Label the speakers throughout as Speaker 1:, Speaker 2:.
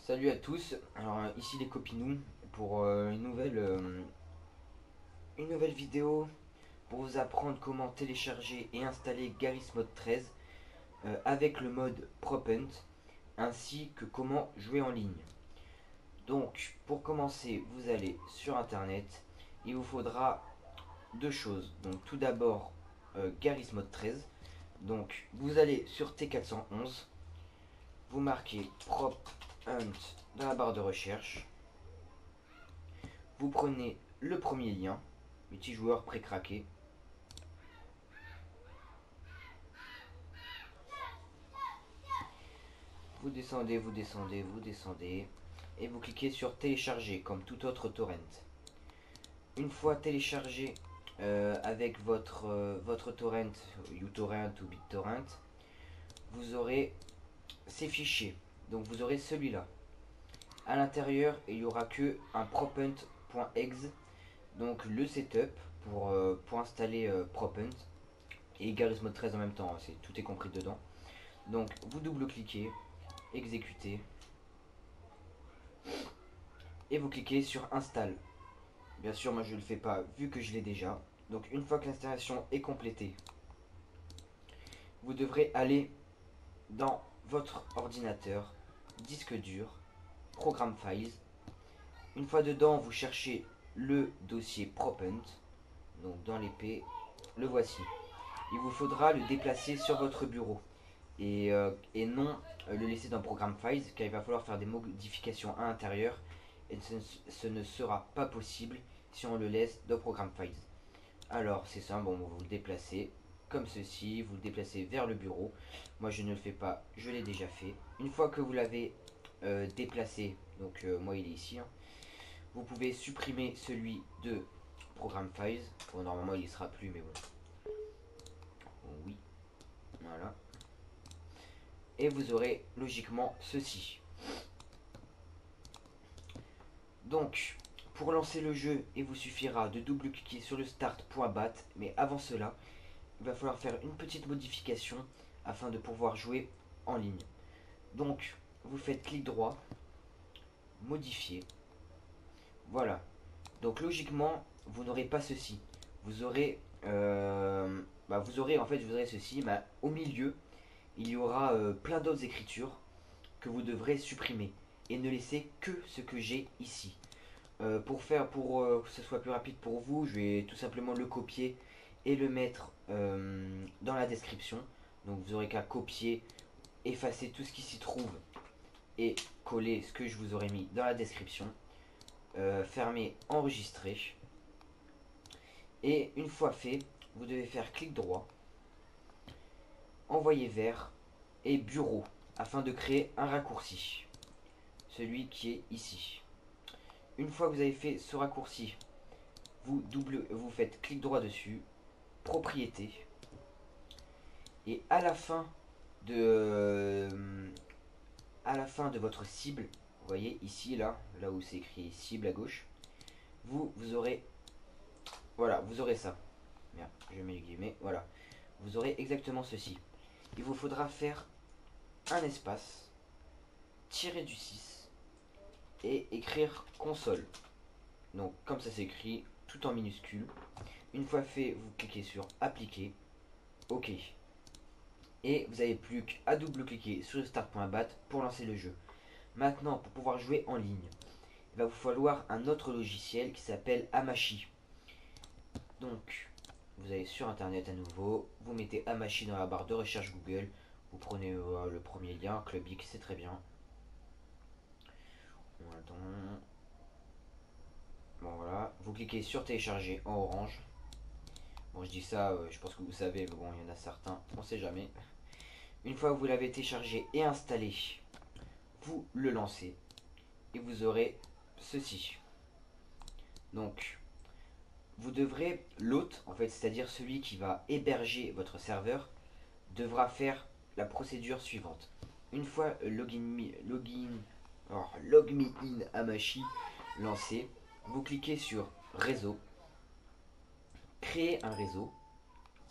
Speaker 1: Salut à tous, alors ici les copinous pour une nouvelle vidéo pour vous apprendre comment télécharger et installer Garry's Mod 13 avec le mode PropHunt ainsi que comment jouer en ligne. Donc pour commencer vous allez sur internet, il vous faudra deux choses. Donc tout d'abord Garry's Mod 13, donc vous allez sur T411, vous marquez PropHunt dans la barre de recherche. Vous prenez le premier lien, multijoueur pré-craqué. Vous descendez, vous descendez, vous descendez. Et vous cliquez sur télécharger comme tout autre torrent. Une fois téléchargé avec votre torrent, uTorrent ou BitTorrent, vous aurez ces fichiers. Donc vous aurez celui-là. À l'intérieur, il n'y aura que un prophunt.exe, donc le setup pour installer PropHunt et Garry's Mod 13 en même temps, tout est compris dedans. Donc vous double-cliquez, exécutez et vous cliquez sur install. Bien sûr moi je ne le fais pas vu que je l'ai déjà. Donc une fois que l'installation est complétée, vous devrez aller dans votre ordinateur, disque dur, programme files. Une fois dedans, vous cherchez le dossier PropHunt, donc dans l'épée, le voici. Il vous faudra le déplacer sur votre bureau et non le laisser dans Programme Files, car il va falloir faire des modifications à l'intérieur et ce ne sera pas possible si on le laisse dans Programme Files. Alors c'est simple, bon, vous le déplacez comme ceci, vous le déplacez vers le bureau. Moi je ne le fais pas, je l'ai déjà fait. Une fois que vous l'avez déplacé, donc moi il est ici, hein, vous pouvez supprimer celui de Programme Files. Bon, normalement il y sera plus, mais bon. Oui, voilà. Et vous aurez logiquement ceci. Donc, pour lancer le jeu, il vous suffira de double-cliquer sur le start.bat, mais avant cela, il va falloir faire une petite modification afin de pouvoir jouer en ligne. Donc, vous faites clic droit, modifier. Voilà. Donc logiquement, vous n'aurez pas ceci. Vous aurez, vous aurez ceci, mais au milieu, il y aura plein d'autres écritures que vous devrez supprimer et ne laisser que ce que j'ai ici. Pour que ce soit plus rapide pour vous, je vais tout simplement le copier et le mettre dans la description. Donc vous aurez qu'à copier, effacer tout ce qui s'y trouve et coller ce que je vous aurais mis dans la description. Fermer, enregistrer. Et une fois fait, vous devez faire clic droit, envoyer vers et bureau afin de créer un raccourci. Celui qui est ici. Une fois que vous avez fait ce raccourci, vous faites clic droit dessus, propriété. Et à la fin de votre cible, vous voyez ici, là où c'est écrit cible à gauche, vous aurez, voilà, vous aurez ça. Merde, je mets les guillemets, voilà. Vous aurez exactement ceci. Il vous faudra faire un espace, tirer du 6 et écrire console. Donc comme ça s'écrit, tout en minuscule. Une fois fait, vous cliquez sur appliquer, ok. Et vous n'avez plus qu'à double-cliquer sur le start.bat pour lancer le jeu. Maintenant, pour pouvoir jouer en ligne, il va vous falloir un autre logiciel qui s'appelle Hamachi. Donc, vous allez sur internet à nouveau, vous mettez Hamachi dans la barre de recherche Google, vous prenez le premier lien, Clubic, c'est très bien. On attend. Bon voilà, vous cliquez sur télécharger en orange. Bon je dis ça, je pense que vous savez, mais bon il y en a certains, on sait jamais. Une fois que vous l'avez téléchargé et installé, vous le lancez et vous aurez ceci. Donc vous devrez, l'hôte en fait, c'est-à-dire celui qui va héberger votre serveur, devra faire la procédure suivante. Une fois log me in Hamachi lancé, vous cliquez sur réseau, créer un réseau,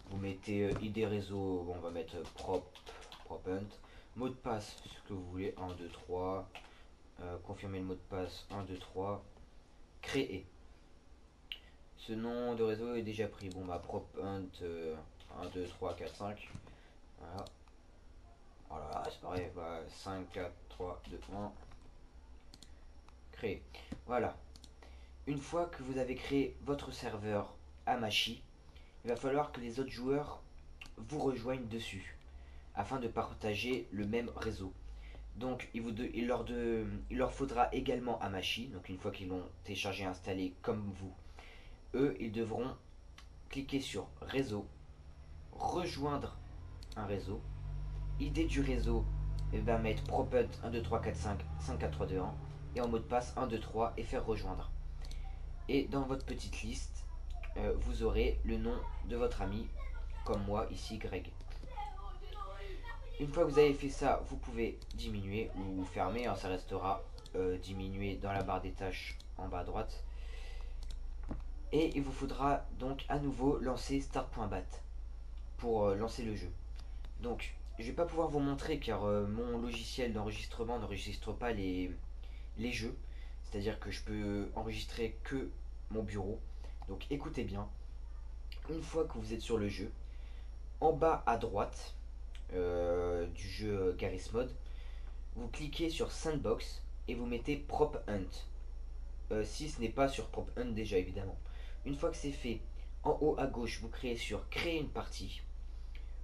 Speaker 1: vous mettez ID réseau, bon, on va mettre PropHunt, mot de passe ce que vous voulez, 1 2 3 confirmer le mot de passe 1, 2, 3. Créer. Ce nom de réseau est déjà pris. Bon bah prophunt 1, 2, 3, 4, 5. Voilà. Voilà, c'est pareil. Bah, 5, 4, 3, 2, 1. Créer. Voilà. Une fois que vous avez créé votre serveur Hamachi, il va falloir que les autres joueurs vous rejoignent dessus afin de partager le même réseau. Donc il leur faudra également Hamachi. Donc une fois qu'ils l'ont téléchargé et installé comme vous, eux ils devront cliquer sur réseau, rejoindre un réseau. Idée du réseau, va mettre prophunt 1, 2, 3, 4, 5, 5, 4, 3, 2, 1 et en mot de passe 1, 2, 3 et faire rejoindre. Et dans votre petite liste, vous aurez le nom de votre ami, comme moi ici Greg. Une fois que vous avez fait ça, vous pouvez diminuer ou fermer, hein, ça restera diminué dans la barre des tâches en bas à droite. Et il vous faudra donc à nouveau lancer start.bat pour lancer le jeu. Donc je ne vais pas pouvoir vous montrer car mon logiciel d'enregistrement n'enregistre pas les jeux. C'est-à-dire que je peux enregistrer que mon bureau. Donc écoutez bien. Une fois que vous êtes sur le jeu, en bas à droite du jeu Garry's Mod, vous cliquez sur Sandbox et vous mettez Prop Hunt. Si ce n'est pas sur Prop Hunt déjà évidemment. Une fois que c'est fait, en haut à gauche, vous créez sur Créer une partie.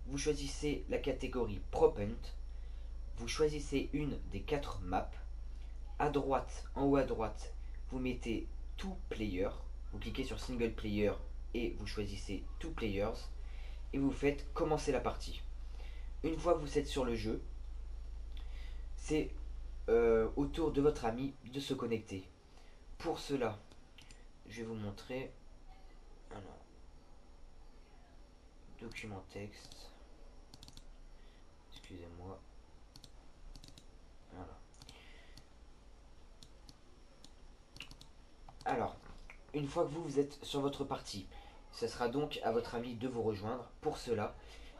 Speaker 1: Vous choisissez la catégorie Prop Hunt. Vous choisissez une des 4 maps. À droite, en haut à droite, vous mettez Two Player. Vous cliquez sur Single Player et vous choisissez Two Players. Et vous faites commencer la partie. Une fois que vous êtes sur le jeu, c'est au tour de votre ami de se connecter. Pour cela, je vais vous montrer. Alors, document texte. Excusez-moi. Voilà. Alors, une fois que vous êtes sur votre partie, ce sera donc à votre ami de vous rejoindre. Pour cela,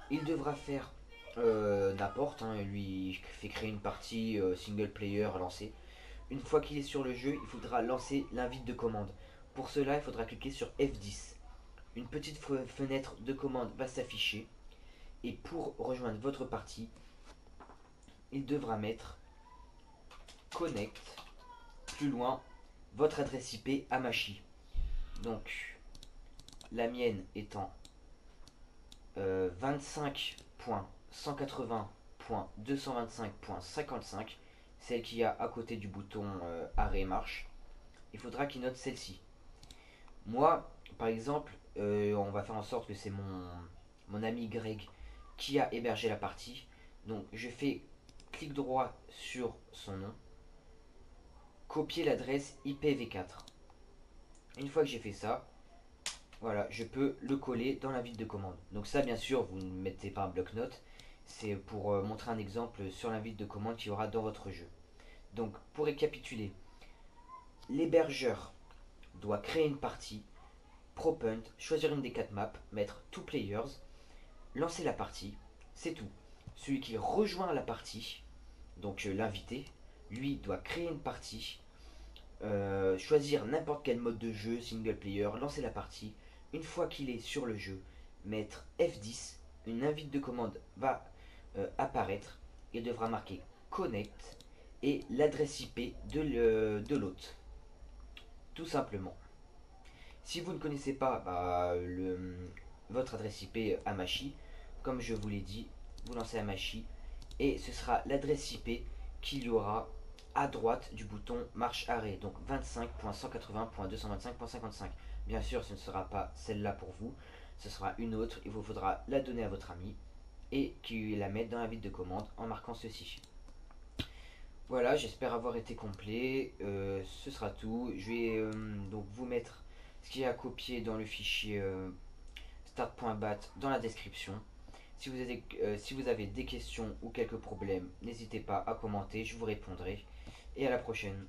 Speaker 1: il devra faire n'importe, hein, lui fait créer une partie single player lancée. Une fois qu'il est sur le jeu, il faudra lancer l'invite de commande. Pour cela, il faudra cliquer sur F10. Une petite fenêtre de commande va s'afficher. Et pour rejoindre votre partie, il devra mettre connect, plus loin, votre adresse IP Hamachi. Donc, la mienne étant 25.180.225.55, celle qui a à côté du bouton arrêt marche. Il faudra qu'il note celle-ci. Moi, par exemple, on va faire en sorte que c'est mon ami Greg qui a hébergé la partie. Donc je fais clic droit sur son nom, copier l'adresse IPv4. Une fois que j'ai fait ça, voilà, je peux le coller dans l'invite de commande. Donc ça, bien sûr, vous ne mettez pas un bloc-notes. C'est pour montrer un exemple sur l'invite de commande qu'il y aura dans votre jeu. Donc, pour récapituler, l'hébergeur doit créer une partie, prophunt, choisir une des 4 maps, mettre two players, lancer la partie, c'est tout. Celui qui rejoint la partie, donc l'invité, lui doit créer une partie, choisir n'importe quel mode de jeu, single player, lancer la partie. Une fois qu'il est sur le jeu, mettre F10, une invite de commande va apparaître et devra marquer connect et l'adresse IP de l'hôte. Tout simplement. Si vous ne connaissez pas votre adresse IP Hamachi, comme je vous l'ai dit, vous lancez Hamachi et ce sera l'adresse IP qu'il y aura à droite du bouton marche arrêt, donc 25.180.225.55. Bien sûr, ce ne sera pas celle-là pour vous, ce sera une autre. Il vous faudra la donner à votre ami et qu'il la mette dans la vide de commande en marquant ceci. Voilà, j'espère avoir été complet. Ce sera tout. Je vais donc vous mettre ce qu'il y a à copier dans le fichier start.bat dans la description. Si vous avez des questions ou quelques problèmes, n'hésitez pas à commenter, je vous répondrai. Et à la prochaine.